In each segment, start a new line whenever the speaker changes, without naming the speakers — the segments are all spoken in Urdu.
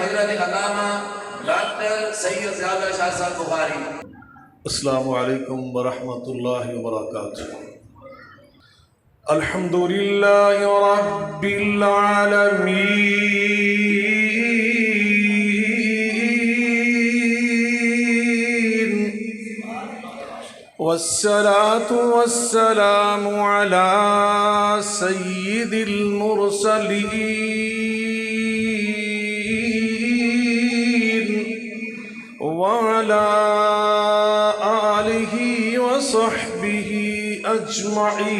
حضرت علامہ ڈاکٹر سید زیادہ شاہ صاحب بخاری۔
السلام علیکم ورحمۃ اللہ وبرکاتہ۔ الحمد للہ رب العالمین، والصلاة والسلام على سید المرسلین وعلى آلہ وصحبہ اجمعین۔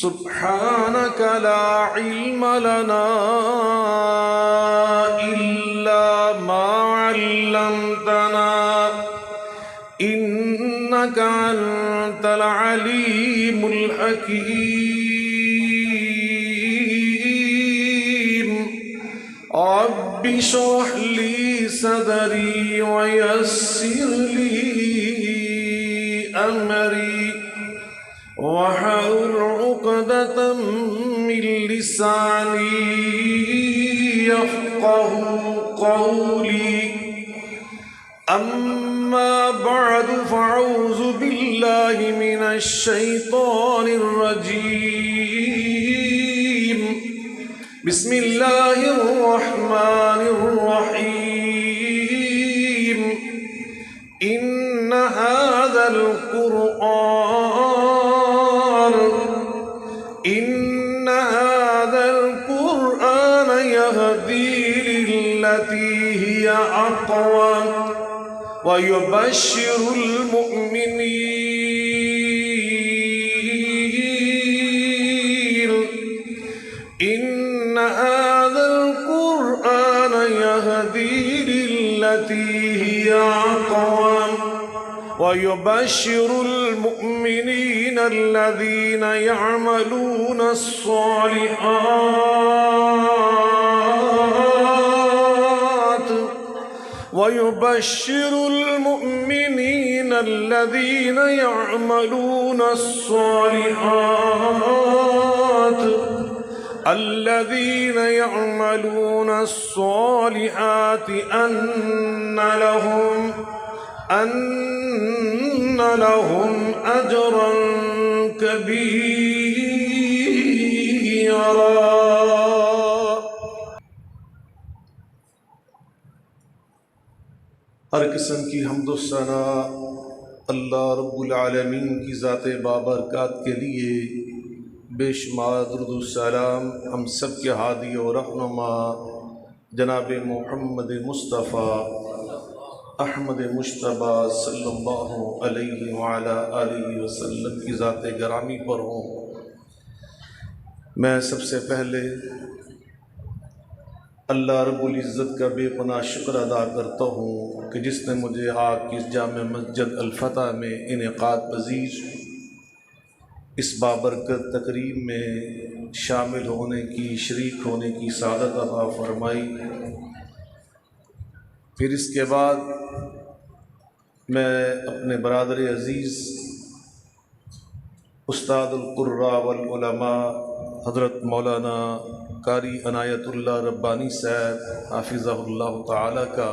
سبحانک لا علم لنا الا ما علمتنا انک انت العلیم الحکیم۔ رب اشرح لي صدري ويسر لي أمري واحلل عقدة من لساني يفقهوا قولي، أما بعد فأعوذ بالله من الشيطان الرجيم، بسم الله الرحمن الرحيم۔ إن هذا القرآن يهدي للتي هي أقوم ويبشر المؤمنين إن هذا القرآن يهدي للتي هي أقوم ويبشر المؤمنين الذين يعملون الصالحات أن لهم أجرا كبيرا۔ ہر قسم کی حمد و ثنا اللہ رب العالمین کی ذات بابرکات کے لیے، بے شمار درود و سلام ہم سب کے ہادی و رہنما جناب محمد مصطفیٰ احمد مجتبیٰ صلی اللہ علیہ وعلی آلہ وسلم کی ذات گرامی پر ہوں۔ میں سب سے پہلے اللہ رب العزت کا بے پناہ شکر ادا کرتا ہوں کہ جس نے مجھے آج کی جامع مسجد الفتح میں انعقاد پذیر اس بابرکت تقریب میں شامل ہونے کی، شریک ہونے کی سعادت عطا فرمائی۔ پھر اس کے بعد میں اپنے برادر عزیز استاد القراء والعلماء حضرت مولانا قاری عنایت اللہ ربانی صاحب حافظہ اللہ تعالی کا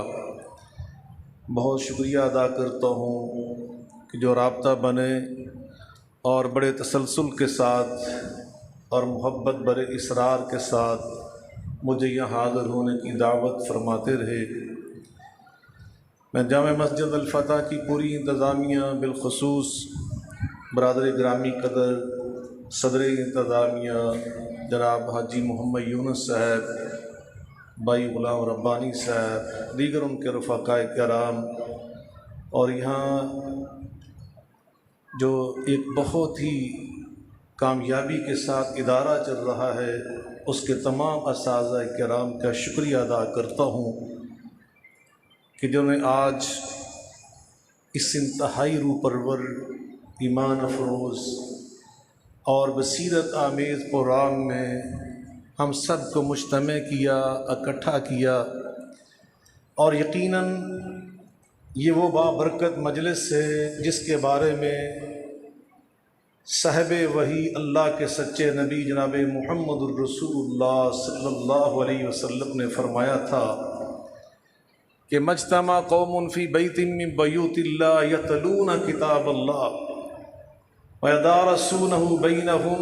بہت شکریہ ادا کرتا ہوں کہ جو رابطہ بنے اور بڑے تسلسل کے ساتھ اور محبت برے اصرار کے ساتھ مجھے یہاں حاضر ہونے کی دعوت فرماتے رہے۔ میں جامع مسجد الفتح کی پوری انتظامیہ، بالخصوص برادر گرامی قدر صدر انتظامیہ جناب حاجی محمد یونس صاحب، بھائی غلام ربانی صاحب، دیگر ان کے رفقائے کرام، اور یہاں جو ایک بہت ہی کامیابی کے ساتھ ادارہ چل رہا ہے، اس کے تمام اساتذہ کرام کا شکریہ ادا کرتا ہوں کہ جنہوں نے آج اس انتہائی روح پرور، ایمان افروز اور بصیرت آمیز پروگرام میں ہم سب کو مجتمع کیا، اکٹھا کیا، اور یقیناً یہ وہ بابرکت مجلس ہے جس کے بارے میں صاحب وحی اللہ کے سچے نبی جناب محمد الرسول اللہ صلی اللہ علیہ وسلم نے فرمایا تھا کہ مجتمع قوم فی بیت من بیوت اللہ یتلون کتاب اللہ وَيَدَارَسُونَهُ بَيْنَهُمْ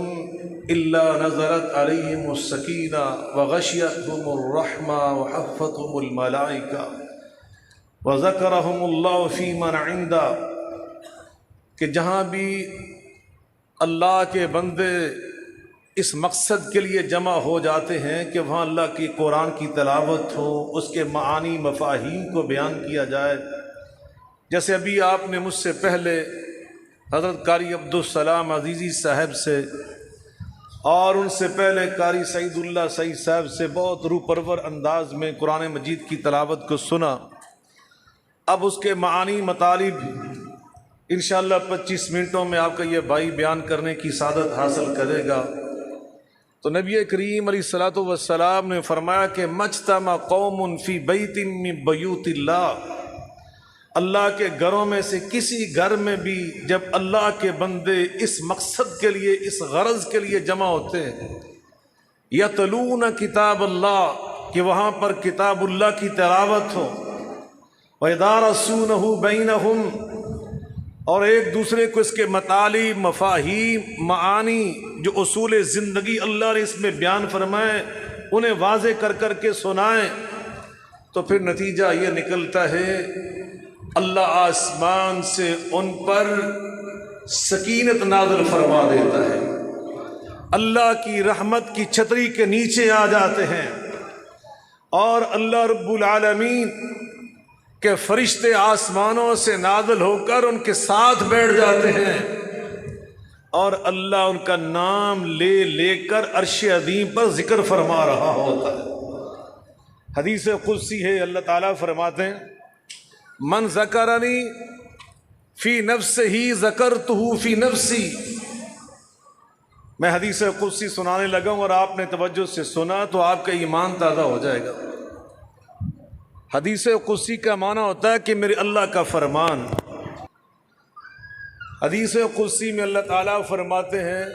إِلَّا نَزَلَتْ عَلَيْهِمُ السَّكِينَةُ وَغَشِيَتْهُمُ الرَّحْمَةُ وَحَفَّتْهُمُ الْمَلَائِكَةُ وَذَكَرَهُمُ اللَّهُ فِي مَنْ عِنْدَهُ کہ جہاں بھی اللہ کے بندے اس مقصد کے لیے جمع ہو جاتے ہیں کہ وہاں اللہ کی قرآن کی تلاوت ہو، اس کے معانی مفاہیم کو بیان کیا جائے، جیسے ابھی آپ نے مجھ سے پہلے حضرت قاری عبدالسلام عزیزی صاحب سے اور ان سے پہلے قاری سعید اللہ سعید صاحب سے بہت روح پرور انداز میں قرآن مجید کی تلاوت کو سنا۔ اب اس کے معانی مطالب انشاءاللہ 25 منٹوں میں آپ کا یہ بھائی بیان کرنے کی سعادت حاصل کرے گا۔ تو نبی کریم علیہ الصلوۃ والسلام نے فرمایا کہ مجتمع قوم فی بیت من بیوت اللہ، اللہ کے گھروں میں سے کسی گھر میں بھی جب اللہ کے بندے اس مقصد کے لیے، اس غرض کے لیے جمع ہوتے ہیں، یتلون کتاب اللہ، کہ وہاں پر کتاب اللہ کی تلاوت ہو، وَيَدَارَسُونَهُ بَيْنَهُمْ، اور ایک دوسرے کو اس کے مطالب، مفاہیم، معانی جو اصول زندگی اللہ نے اس میں بیان فرمائے انہیں واضح کر کر کے سنائیں، تو پھر نتیجہ یہ نکلتا ہے اللہ آسمان سے ان پر سکینت نازل فرما دیتا ہے، اللہ کی رحمت کی چھتری کے نیچے آ جاتے ہیں، اور اللہ رب العالمین کے فرشتے آسمانوں سے نازل ہو کر ان کے ساتھ بیٹھ جاتے ہیں، اور اللہ ان کا نام لے لے کر عرش عظیم پر ذکر فرما رہا ہوتا ہے۔ حدیث قدسی ہے، اللہ تعالیٰ فرماتے ہیں من ذکرنی فی نفسہ ذکرتہ فی نفسی۔ میں حدیث قدسی سنانے لگا ہوں اور آپ نے توجہ سے سنا تو آپ کا ایمان تازہ ہو جائے گا۔ حدیث قدسی کا معنی ہوتا ہے کہ میرے اللہ کا فرمان۔ حدیث قدسی میں اللہ تعالیٰ فرماتے ہیں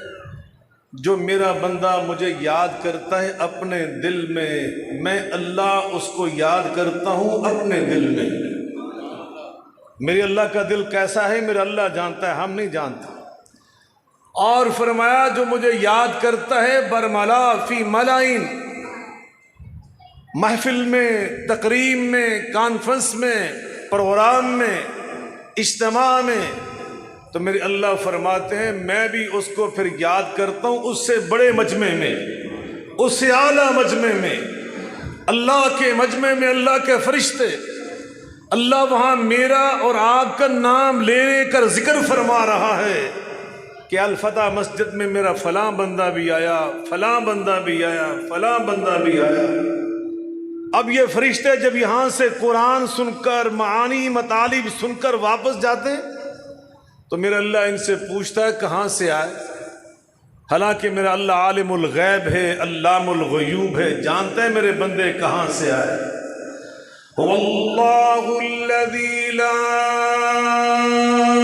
جو میرا بندہ مجھے یاد کرتا ہے اپنے دل میں اللہ اس کو یاد کرتا ہوں اپنے دل میں۔ میرے اللہ کا دل کیسا ہے میرا اللہ جانتا ہے، ہم نہیں جانتے۔ اور فرمایا جو مجھے یاد کرتا ہے برملا فی ملائن، محفل میں، تقریب میں، کانفرنس میں، پروگرام میں، اجتماع میں، تو میرے اللہ فرماتے ہیں میں بھی اس کو پھر یاد کرتا ہوں اس سے بڑے مجمع میں، اس سے اعلیٰ مجمع میں، اللہ کے مجمع میں، اللہ کے فرشتے، اللہ وہاں میرا اور آپ کا نام لے کر ذکر فرما رہا ہے کہ الفتح مسجد میں میرا فلاں بندہ بھی آیا، فلاں بندہ بھی آیا، فلاں بندہ بھی آیا۔ اب یہ فرشتے جب یہاں سے قرآن سن کر، معانی مطالب سن کر واپس جاتے ہیں تو میرا اللہ ان سے پوچھتا ہے کہاں سے آئے؟ حالانکہ میرا اللہ عالم الغیب ہے، علام الغیوب ہے، جانتا ہے میرے بندے کہاں سے آئے۔ واللہ الذی لا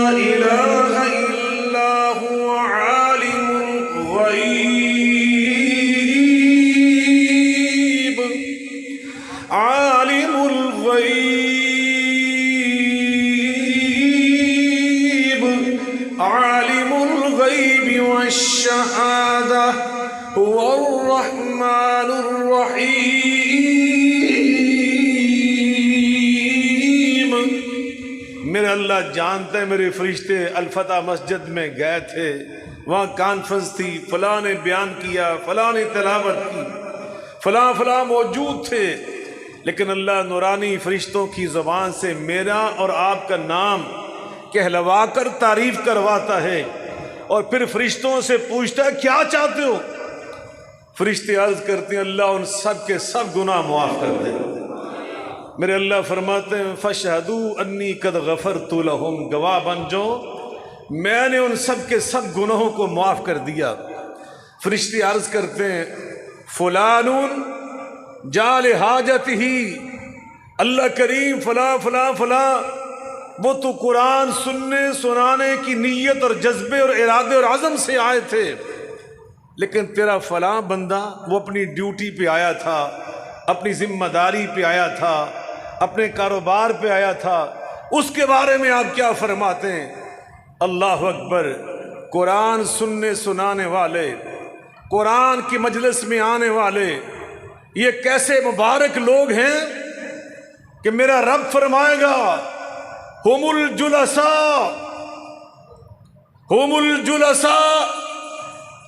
الہ الا هو عالم الغیب، عالم الغیب، عالم الغیب والشہادہ هو الرحمن الرحیم۔ میرا اللہ جانتا ہے میرے فرشتے الفتح مسجد میں گئے تھے، وہاں کانفرنس تھی، فلاں نے بیان کیا، فلاں نے تلاوت کی، فلاں فلاں موجود تھے، لیکن اللہ نورانی فرشتوں کی زبان سے میرا اور آپ کا نام کہلوا کر تعریف کرواتا ہے، اور پھر فرشتوں سے پوچھتا ہے کیا چاہتے ہو؟ فرشتے عرض کرتے ہیں اللہ ان سب کے سب گناہ معاف کر دے۔ میرے اللہ فرماتے ہیں فَاشْهَدُوا أَنِّي قَدْ غَفَرْتُ لَهُمْ، گواہ بن جو میں نے ان سب کے سب گناہوں کو معاف کر دیا۔ فرشتے عرض کرتے ہیں فلان جا لحاجتہ، اللہ کریم فلاں فلاں فلاں وہ تو قرآن سننے سنانے کی نیت اور جذبے اور ارادے اور عزم سے آئے تھے، لیکن تیرا فلاں بندہ وہ اپنی ڈیوٹی پہ آیا تھا، اپنی ذمہ داری پہ آیا تھا، اپنے کاروبار پہ آیا تھا، اس کے بارے میں آپ کیا فرماتے ہیں؟ اللہ اکبر! قرآن سننے سنانے والے، قرآن کی مجلس میں آنے والے، یہ کیسے مبارک لوگ ہیں کہ میرا رب فرمائے گا ہم الجلساء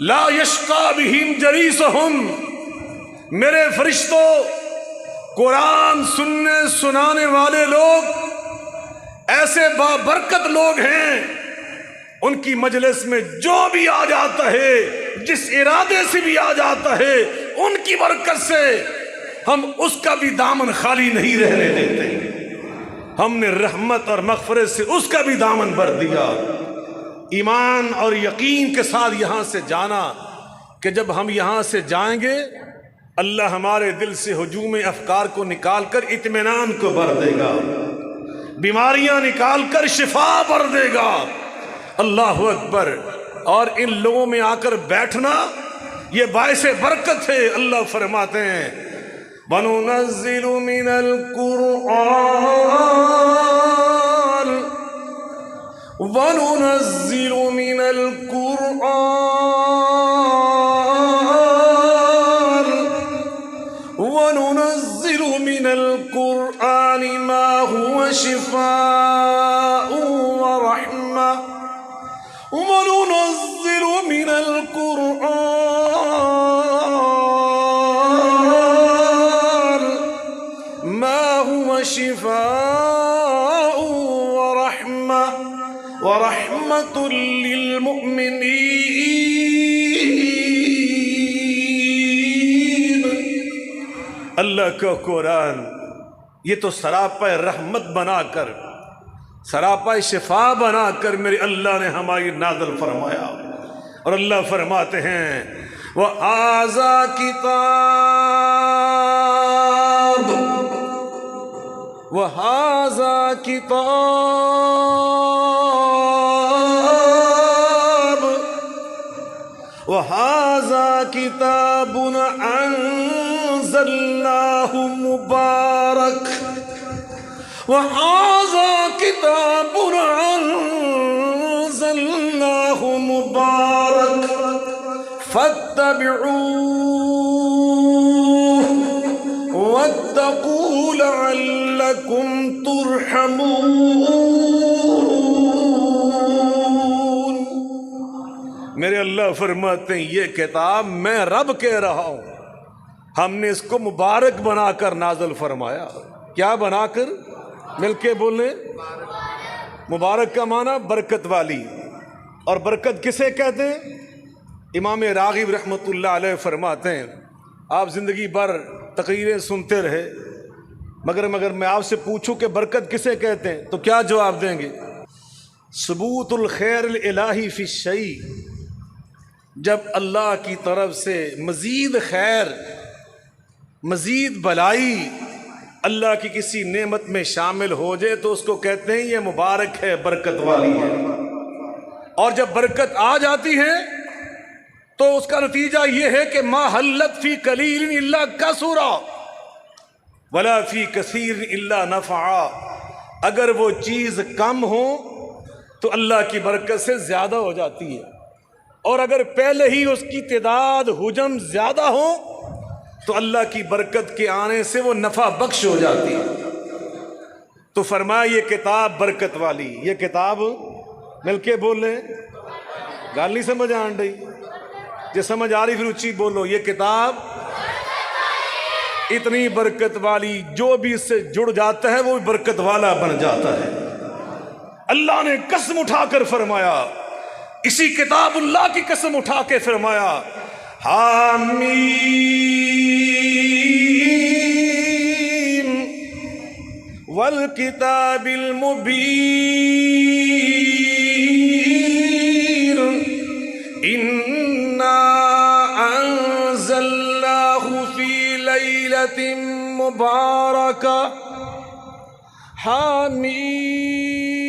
لا یشقی بہم جلیسہم، میرے فرشتوں قرآن سننے سنانے والے لوگ ایسے بابرکت لوگ ہیں، ان کی مجلس میں جو بھی آ جاتا ہے، جس ارادے سے بھی آ جاتا ہے، ان کی برکت سے ہم اس کا بھی دامن خالی نہیں رہنے دیتے، ہم نے رحمت اور مغفرت سے اس کا بھی دامن بھر دیا۔ ایمان اور یقین کے ساتھ یہاں سے جانا کہ جب ہم یہاں سے جائیں گے اللہ ہمارے دل سے ہجوم افکار کو نکال کر اطمینان کو بھر دے گا، بیماریاں نکال کر شفا بھر دے گا۔ اللہ اکبر! اور ان لوگوں میں آ کر بیٹھنا یہ باعث برکت ہے۔ اللہ فرماتے ہیں وَنُنَزِّلُ مِنَ الْقُرْآنِ مَا هُوَ شِفَاءٌ وَرَحْمَةٌ وَنُنَزِّلُ مِنَ الْقُرْآنِ مَا هُوَ شِفَاءٌ وَرَحْمَةٌ لِّلْمُؤْمِنِينَ۔ اللہ کا قرآن یہ تو سراپا رحمت بنا کر، سراپا شفا بنا کر میرے اللہ نے ہماری نازل فرمایا۔ اور اللہ فرماتے ہیں وَهَٰذَا کتاب أنزلناه مبارك فاتبعوه واتقوا لعلكم ترحمون۔ میرے اللہ فرماتے ہیں یہ کتاب میں رب کہہ رہا ہوں، ہم نے اس کو مبارک بنا کر نازل فرمایا۔ کیا بنا کر؟ مل کے بولیں، مبارک کا معنی برکت والی، اور برکت کسے کہتے ہیں؟ امام راغب رحمۃ اللہ علیہ فرماتے ہیں آپ زندگی بھر تقریریں سنتے رہے، مگر میں آپ سے پوچھوں کہ برکت کسے کہتے ہیں تو کیا جواب دیں گے؟ ثبوت الخیر الالہی فی الشیء، جب اللہ کی طرف سے مزید خیر، مزید بلائی اللہ کی کسی نعمت میں شامل ہو جائے تو اس کو کہتے ہیں یہ مبارک ہے، برکت والی ہے۔ اور جب برکت آ جاتی ہے تو اس کا نتیجہ یہ ہے کہ ما حلت فی قلیل الا کثرا ولا فی کثیر الا نفعا، اگر وہ چیز کم ہو تو اللہ کی برکت سے زیادہ ہو جاتی ہے، اور اگر پہلے ہی اس کی تعداد حجم زیادہ ہو تو اللہ کی برکت کے آنے سے وہ نفع بخش ہو جاتی ہے۔ تو فرمایا یہ کتاب برکت والی، یہ کتاب مل کے بول لیں، گال نہیں سمجھ آن رہی؟ جو سمجھ آ رہی پھر اچھی بولو، یہ کتاب اتنی برکت والی، جو بھی اس سے جڑ جاتا ہے وہ برکت والا بن جاتا ہے۔ اللہ نے قسم اٹھا کر فرمایا، اسی کتاب اللہ کی قسم اٹھا کے فرمایا حامیم والکتاب المبین انا انزلناہ فی لیلۃ مبارکہ حامیم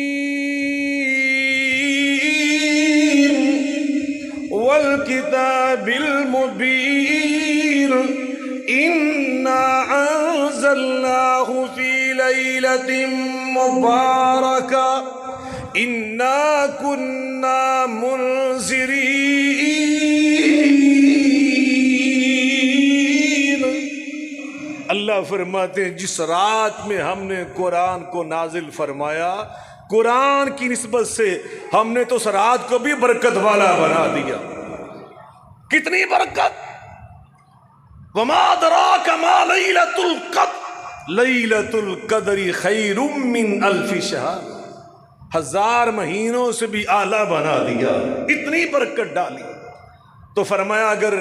والکتاب المبین انا انزلناہ فی لیلۃ مبارکہ انا کنا منذرین۔ اللہ فرماتے ہیں جس رات میں ہم نے قرآن کو نازل فرمایا، قرآن کی نسبت سے ہم نے تو اس رات کو بھی برکت والا بنا دیا۔ کتنی برکت! وما ادراک ما لیلۃ القدر لیلۃ القدر خیر من الف شہر، 1000 مہینوں سے بھی اعلیٰ بنا دیا، اتنی برکت ڈالی۔ تو فرمایا اگر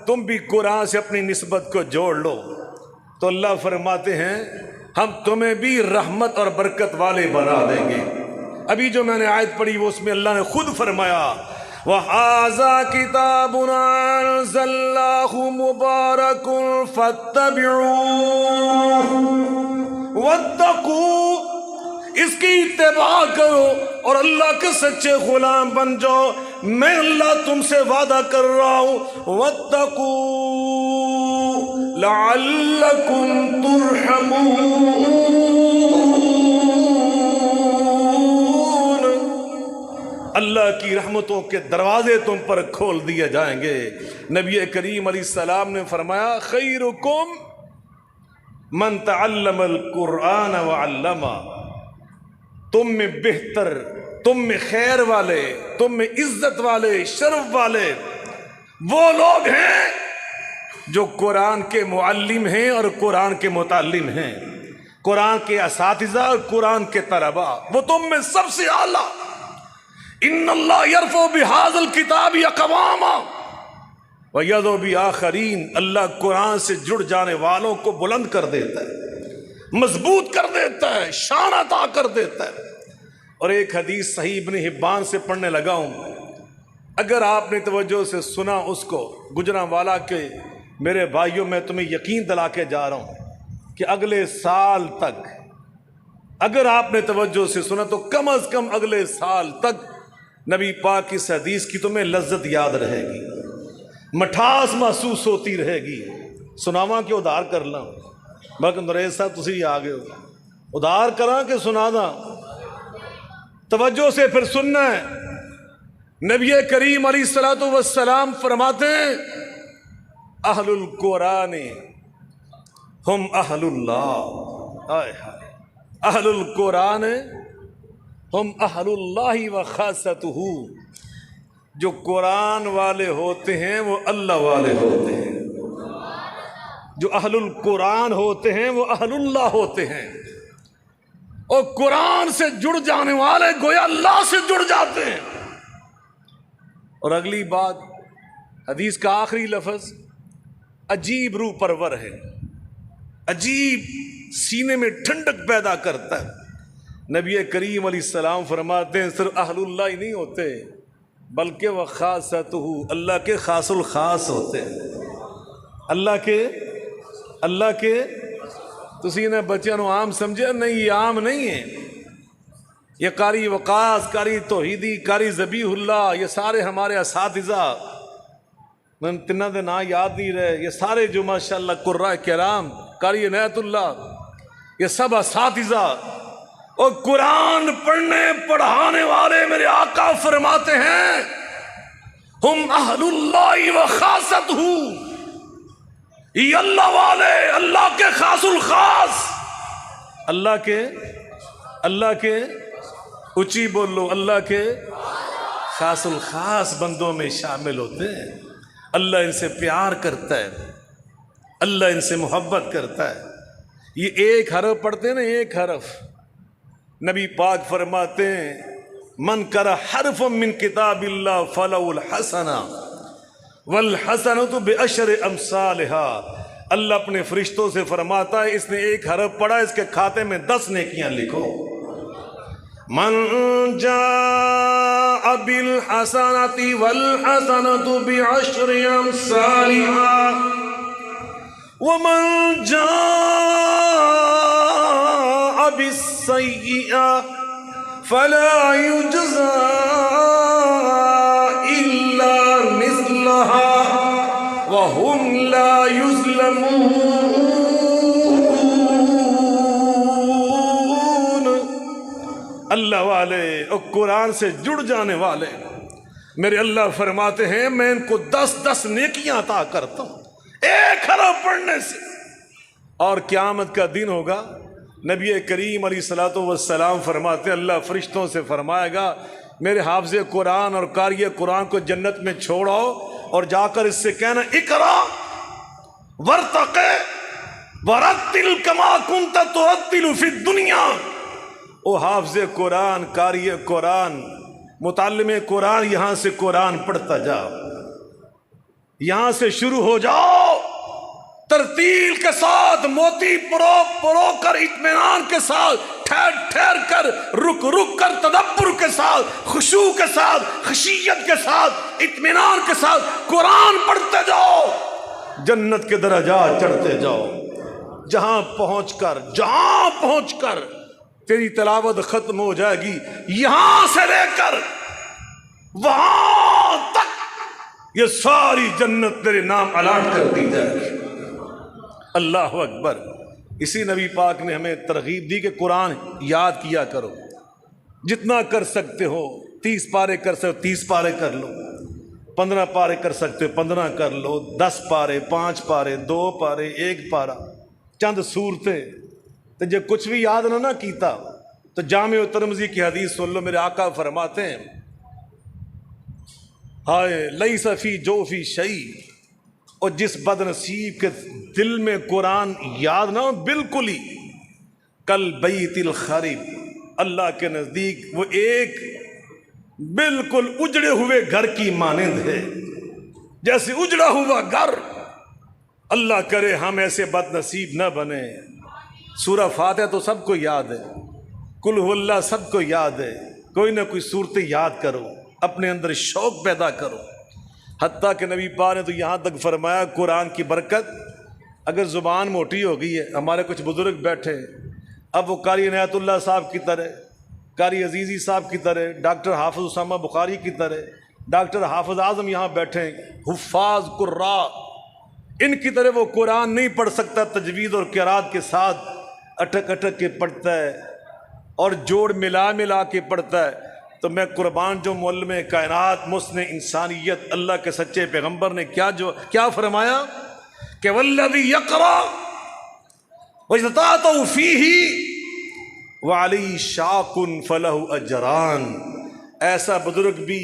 تم بھی قرآن سے اپنی نسبت کو جوڑ لو تو اللہ فرماتے ہیں ہم تمہیں بھی رحمت اور برکت والے بنا دیں گے۔ ابھی جو میں نے آیت پڑھی وہ اس میں اللہ نے خود فرمایا وَهَذَا كِتَابٌ أَنزَلْنَاهُ مُبَارَكٌ فَاتَّبِعُوهُ وَاتَّقُوا، اس کی اتباع کرو اور اللہ کے سچے غلام بن جاؤ، میں اللہ تم سے وعدہ کر رہا ہوں وَاتَّقُوا لَعَلَّكُمْ تُرْحَمُونَ، اللہ کی رحمتوں کے دروازے تم پر کھول دیے جائیں گے۔ نبی کریم علیہ السلام نے فرمایا خیرکم من تعلم القرآن وعلمہ، تم میں بہتر، تم میں خیر والے، تم میں عزت والے، شرف والے وہ لوگ ہیں جو قرآن کے معلم ہیں اور قرآن کے متعلم ہیں، قرآن کے اساتذہ اور قرآن کے طلباء، وہ تم میں سب سے اعلیٰ۔ ان اللہ یرفع بہذا الکتاب اقواما ویضع بآخرین، اللہ قرآن سے جڑ جانے والوں کو بلند کر دیتا ہے، مضبوط کر دیتا ہے، شان عطا کر دیتا ہے۔ اور ایک حدیث صحیح ابن حبان سے پڑھنے لگا ہوں، اگر آپ نے توجہ سے سنا اس کو، گجرانوالا کے میرے بھائیوں میں تمہیں یقین دلا کے جا رہا ہوں کہ اگلے سال تک اگر آپ نے توجہ سے سنا تو کم از کم اگلے سال تک نبی پاک کی اس حدیث کی تمہیں لذت یاد رہے گی، مٹھاس محسوس ہوتی رہے گی۔ سناواں کہ ادھار کر لاں؟ باقی نریز صاحب تسی آ گئے ہو، ادھار کراں کہ سنا دا؟ توجہ سے پھر سننا ہے۔ نبی کریم علیہ الصلوۃ والسلام فرماتے ہیں اہل القرآن ہم اہل اللہ، اہل القرآن ہم اہل اللہ وخاصتہ، جو قرآن والے ہوتے ہیں وہ اللہ والے ہوتے ہیں، جو اہل القرآن ہوتے ہیں وہ اہل اللہ ہوتے ہیں، اور قرآن سے جڑ جانے والے گویا اللہ سے جڑ جاتے ہیں۔ اور اگلی بات، حدیث کا آخری لفظ عجیب روح پرور ہے، عجیب سینے میں ٹھنڈک پیدا کرتا ہے۔ نبی کریم علیہ السلام فرماتے ہیں صرف اہل اللہ ہی نہیں ہوتے بلکہ وہ خاصتہ، اللہ کے خاص الخاص ہوتے ہیں، اللہ کے تسی نے بچوں نو عام سمجھے نہیں، یہ عام نہیں ہے، یہ قاری وقاص، قاری توحیدی، قاری ذبیح اللہ، یہ سارے ہمارے اساتذہ، میں تنہ دے نام یاد نہیں رہے، یہ سارے جو ماشاءاللہ قراء کرام، قاری عنایت اللہ، یہ سب اساتذہ اور قرآن پڑھنے پڑھانے والے میرے آقا فرماتے ہیں ہم اہل اللہ وخاصتہ، یہ اللہ والے، اللہ کے خاص الخاص، اللہ کے اونچی بولو، اللہ کے خاص الخاص بندوں میں شامل ہوتے ہیں۔ اللہ ان سے پیار کرتا ہے، اللہ ان سے محبت کرتا ہے۔ یہ ایک حرف پڑھتے ہیں نا، ایک حرف، نبی پاک فرماتے ہیں من قرأ حرف من کتاب اللہ فلہ الحسنہ والحسنۃ بعشر امثالہا، اللہ اپنے فرشتوں سے فرماتا ہے اس نے ایک حرف پڑھا اس کے کھاتے میں 10 نیکیاں لکھو۔ من جاء بالحسنۃ والحسنۃ بعشر امثالہا ومن جاء بالسیئۃ فلا یجزى الا مثل لا یظلمون۔ اللہ والے اور قرآن سے جڑ جانے والے میرے اللہ فرماتے ہیں میں ان کو 10 نیکیاں عطا کرتا ہوں 1 حرف پڑھنے سے۔ اور قیامت کا دن ہوگا، نبی کریم علیہ الصلوۃ والسلام فرماتے اللہ فرشتوں سے فرمائے گا میرے حافظ قرآن اور قاری قرآن کو جنت میں چھوڑو اور جا کر اس سے کہنا اقرا ورتقِ ورتل کما کنت ترتل فی الدنیا۔ او حافظ قرآن، قاری قرآن، متعلم قرآن، یہاں سے قرآن پڑھتا جاؤ، یہاں سے شروع ہو جاؤ ترتیل کے ساتھ، موتی پرو کر، اطمینان کے ساتھ، ٹھہر کر، رک کر، تدبر کے ساتھ، خشوع کے ساتھ، خشیت کے ساتھ، اطمینان کے ساتھ قرآن پڑھتے جاؤ، جنت کے درجات چڑھتے جاؤ۔ جہاں پہنچ کر تیری تلاوت ختم ہو جائے گی، یہاں سے لے کر وہاں تک یہ ساری جنت تیرے نام الاٹ کر دی جائے گی۔ اللہ اکبر۔ اسی نبی پاک نے ہمیں ترغیب دی کہ قرآن یاد کیا کرو، جتنا کر سکتے ہو 30 پارے کر سکتے ہو 30 پارے کر لو، 15 پارے کر سکتے ہو 15 کر لو، 10 پارے، 5 پارے، 2 پارے، 1 پارا، چند صورتیں۔ تو جب کچھ بھی یاد نہ کیتا تو جامع ترمذی کی حدیث سن لو، میرے آقا فرماتے ہیں ہائے لیس فی جوفی شیء، اور جس بد نصیب کے دل میں قرآن یاد نہ ہو بالکل ہی کل بیت الخرب، اللہ کے نزدیک وہ ایک بالکل اجڑے ہوئے گھر کی مانند ہے، جیسے اجڑا ہوا گھر۔ اللہ کرے ہم ایسے بد نصیب نہ بنے۔ سورہ فاتحہ تو سب کو یاد ہے، قل هو اللہ سب کو یاد ہے، کوئی نہ کوئی صورتیں یاد کرو، اپنے اندر شوق پیدا کرو۔ حتیٰ کہ نبی پاک نے تو یہاں تک فرمایا قرآن کی برکت، اگر زبان موٹی ہو گئی ہے، ہمارے کچھ بزرگ بیٹھے اب وہ قاری عنایت اللہ صاحب کی طرح، قاری عزیزی صاحب کی طرح، ڈاکٹر حافظ اسامہ بخاری کی طرح، ڈاکٹر حافظ اعظم یہاں بیٹھے، حفاظ قراء، ان کی طرح وہ قرآن نہیں پڑھ سکتا تجوید اور قرات کے ساتھ، اٹک کے پڑھتا ہے اور جوڑ ملا کے پڑھتا ہے۔ تو میں قربان جو معلم کائنات، محسن انسانیت، اللہ کے سچے پیغمبر نے کیا فرمایا کہ والذی یقرأ واجتہد فیہ وعلی شاق فلہ اجران۔ ایسا بزرگ بھی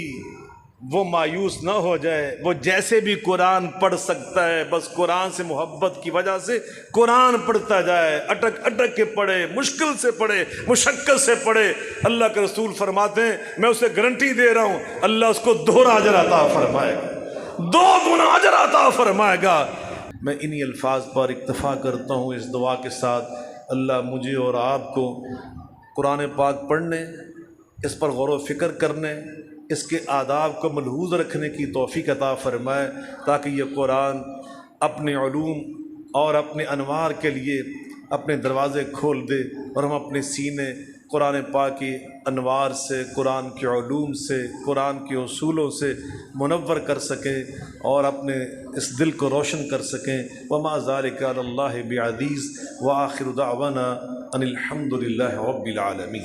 وہ مایوس نہ ہو جائے، وہ جیسے بھی قرآن پڑھ سکتا ہے بس قرآن سے محبت کی وجہ سے قرآن پڑھتا جائے، اٹک کے پڑھے، مشکل سے پڑھے، مشقت سے پڑھے۔ اللہ کے رسول فرماتے ہیں میں اسے گارنٹی دے رہا ہوں اللہ اس کو 2 اجر عطا فرمائے گا، 2 گنا اجر عطا فرمائے گا۔ میں انہی الفاظ پر اکتفا کرتا ہوں اس دعا کے ساتھ، اللہ مجھے اور آپ کو قرآن پاک پڑھنے، اس پر غور و فکر کرنے، اس کے آداب کو ملحوظ رکھنے کی توفیق عطا فرمائے، تاکہ یہ قرآن اپنے علوم اور اپنے انوار کے لیے اپنے دروازے کھول دے اور ہم اپنے سینے قرآن پاک کی انوار سے، قرآن کے علوم سے، قرآن کے اصولوں سے منور کر سکیں اور اپنے اس دل کو روشن کر سکیں۔ وما ذلک علی اللہ بعزیز، وآخر دعوانا ان الحمد للہ رب العالمین۔